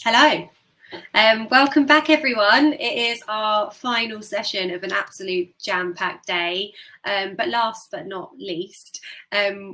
Hello. Welcome back, everyone. It is our final session of an absolute jam-packed day. But last but not least,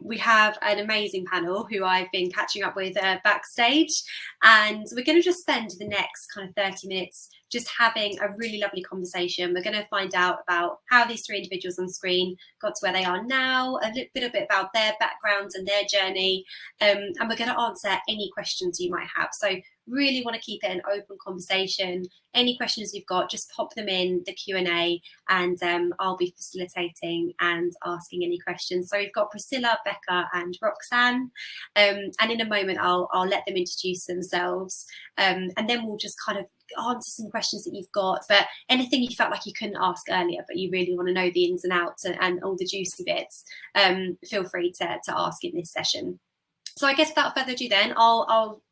we have an amazing panel who I've been catching up with backstage. And we're going to just spend the next kind of 30 minutes just having a really lovely conversation. We're going to find out about how these three individuals on screen got to where they are now, a little bit about their backgrounds and their journey. And we're going to answer any questions you might have. So really want to keep it an open conversation. Any questions you've got, just pop them in the Q&A and I'll be facilitating and asking any questions. So we've got Priscilla, Becca and Roxanne. And in a moment, I'll let them introduce themselves. And then we'll just kind of answer some questions that you've got, but anything you felt like you couldn't ask earlier, but you really want to know the ins and outs and all the juicy bits, feel free to ask in this session. So I guess without further ado then, I'll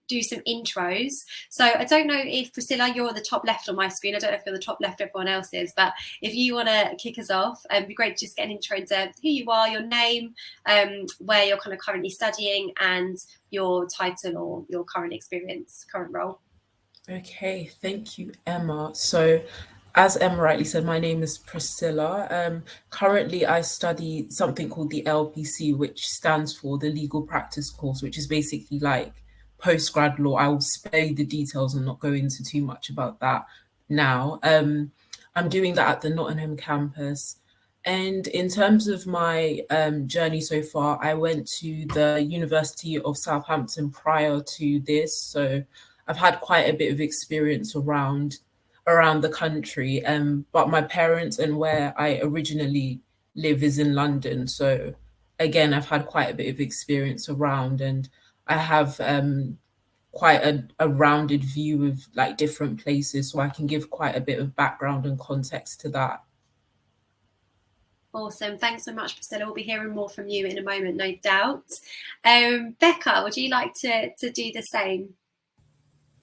do some intros. So I don't know if Priscilla, you're the top left on my screen. I don't know if you're the top left, everyone else is, but if you want to kick us off, it'd be great to just get an intro into who you are, your name, where you're kind of currently studying and your title or your current experience, current role. Okay, thank you, Emma. So as Emma rightly said, my name is Priscilla. Currently, I study something called the LPC, which stands for the Legal Practice course, which is basically like postgrad law. I will spare you the details and not go into too much about that now. I'm doing that at the Nottingham campus. And in terms of my journey so far, I went to the University of Southampton prior to this. So I've had quite a bit of experience around the country. But my parents and where I originally live is in London. So again, I've had quite a bit of experience around, and I have quite a rounded view of like different places, so I can give quite a bit of background and context to that. Awesome. Thanks so much, Priscilla. We'll be hearing more from you in a moment, no doubt. Becca, would you like to do the same?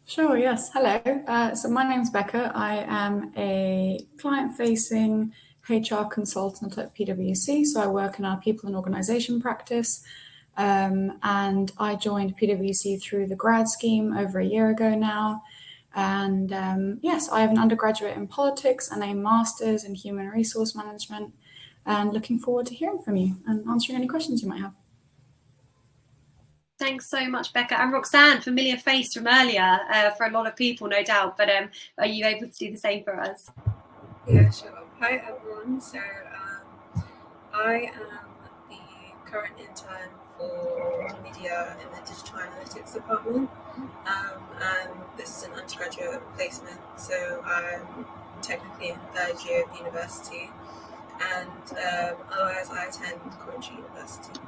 Sure, yes. Hello. So my name's Becca. I am a client-facing HR consultant at PwC. So I work in our people and organization practice. And I joined PwC through the grad scheme over a year ago now. And yes, I have an undergraduate in politics and a master's in human resource management, and looking forward to hearing from you and answering any questions you might have. Thanks so much, Becca. And Roxanne, familiar face from earlier for a lot of people, no doubt, but are you able to do the same for us? Yeah, sure. Hi, everyone. So I am the current intern for media in the digital analytics department, and this is an undergraduate placement, so I'm technically in third year of university, and otherwise I attend Coventry University.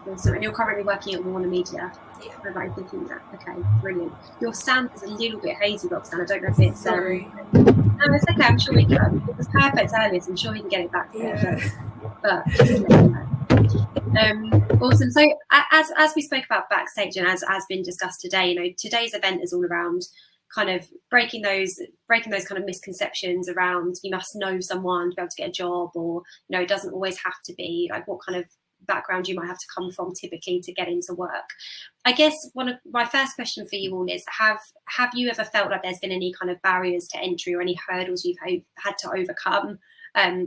Awesome. And you're currently working at Warner Media? Yeah. I'm right thinking that. Okay, brilliant. Your sound is a little bit hazy, Roxanne. I don't know if it's... Sorry. No, it's okay. I'm sure we can. It was perfect earlier, so I'm sure we can get it back there. Yeah. But just to let you know. Awesome. So as we spoke about backstage and as been discussed today, you know, today's event is all around kind of breaking those kind of misconceptions around you must know someone to be able to get a job, or you know, it doesn't always have to be like what kind of background you might have to come from typically to get into work. I guess one of my first question for you all is have you ever felt like there's been any kind of barriers to entry or any hurdles you've had to overcome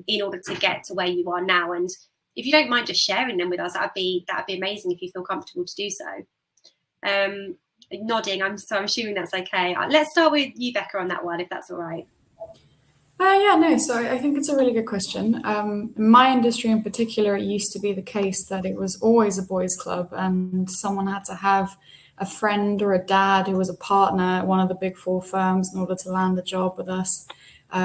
in order to get to where you are now? And if you don't mind just sharing them with us, that'd be amazing if you feel comfortable to do so. Nodding, I'm assuming that's okay. Let's start with you, Becca, on that one, if that's all right. Yeah, no, so I think it's a really good question. In my industry in particular, it used to be the case that it was always a boys' club and someone had to have a friend or a dad who was a partner at one of the big four firms in order to land the job with us,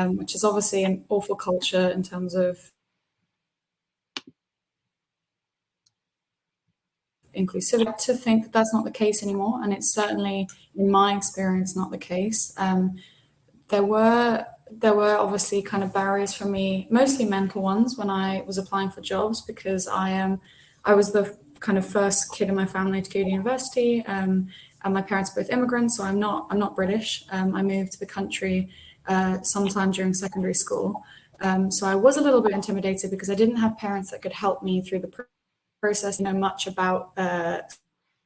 which is obviously an awful culture in terms of inclusivity. To think that that's not the case anymore, and it's certainly, in my experience, not the case. There were obviously kind of barriers for me, mostly mental ones, when I was applying for jobs, because I was the kind of first kid in my family to go to university, and my parents are both immigrants, so I'm not British. I moved to the country sometime during secondary school, so I was a little bit intimidated because I didn't have parents that could help me through the process, know much about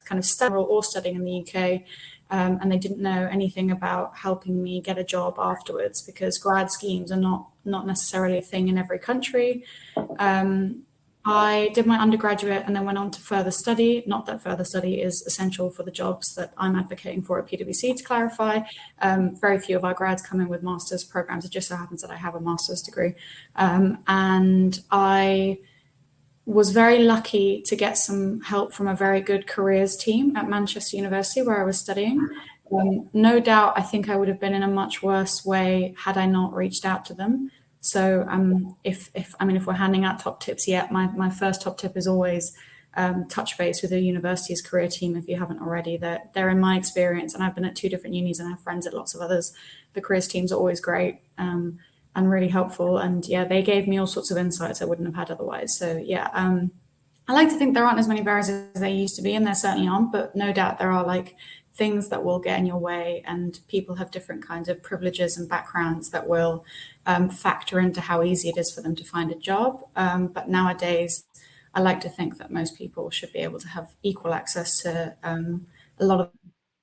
kind of studying or studying in the UK, and they didn't know anything about helping me get a job afterwards, because grad schemes are not necessarily a thing in every country. I did my undergraduate and then went on to further study. Not that further study is essential for the jobs that I'm advocating for at PwC, to clarify. Very few of our grads come in with master's programs. It just so happens that I have a master's degree. And I was very lucky to get some help from a very good careers team at Manchester University, where I was studying. No doubt, I think I would have been in a much worse way had I not reached out to them. So if we're handing out top tips yet, my first top tip is always touch base with the university's career team if you haven't already. They're in my experience, and I've been at 2 different unis and I have friends at lots of others. The careers teams are always great and really helpful. And yeah, they gave me all sorts of insights I wouldn't have had otherwise. So yeah, I like to think there aren't as many barriers as there used to be, and there certainly aren't, but no doubt there are like things that will get in your way, and people have different kinds of privileges and backgrounds that will factor into how easy it is for them to find a job. But nowadays, I like to think that most people should be able to have equal access to a lot of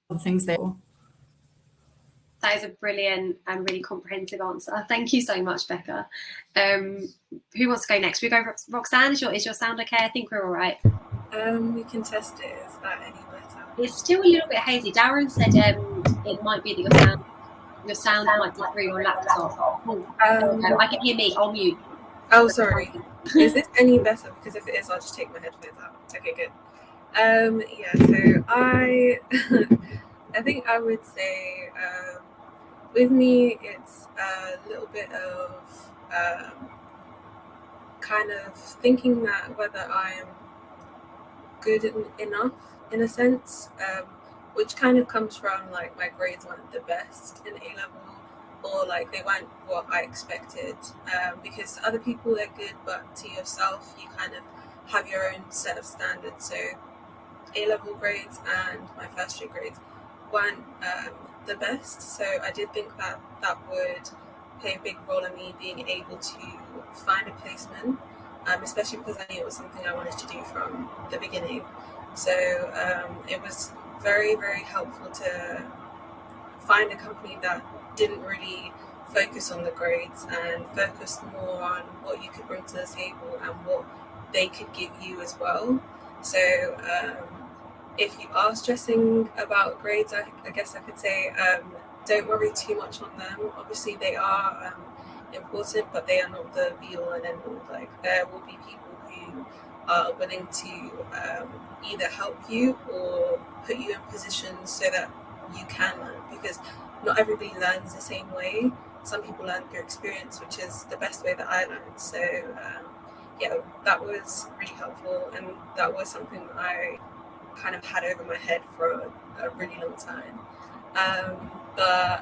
the things they will. That is a brilliant and really comprehensive answer. Thank you so much, Becca. Who wants to go next? We go Roxanne. Is your sound okay? I think we're all right. We can test it. Is that any better? It's still a little bit hazy. Darren said it might be that your sound might be through your laptop. I can hear me. I'll mute. Oh, sorry. Is this any better? Because if it is, I'll just take my headphones out. Okay, good. Yeah. So I think I would say with me, it's a little bit of kind of thinking that whether I am good enough in a sense, which kind of comes from like my grades weren't the best in A level, or like they weren't what I expected, because other people are good, but to yourself you kind of have your own set of standards. So A level grades and my first year grades weren't the best, so I did think that would play a big role in me being able to find a placement, especially because I knew it was something I wanted to do from the beginning. So it was very, very helpful to find a company that didn't really focus on the grades and focused more on what you could bring to the table and what they could give you as well. So if you are stressing about grades, I guess I could say don't worry too much on them. Obviously they are important, but they are not the be all and end all. Like there will be people who are willing to either help you or put you in positions so that you can learn, because not everybody learns the same way. Some people learn through experience, which is the best way that I learned. So yeah, that was really helpful, and that was something I kind of had over my head for a really long time. But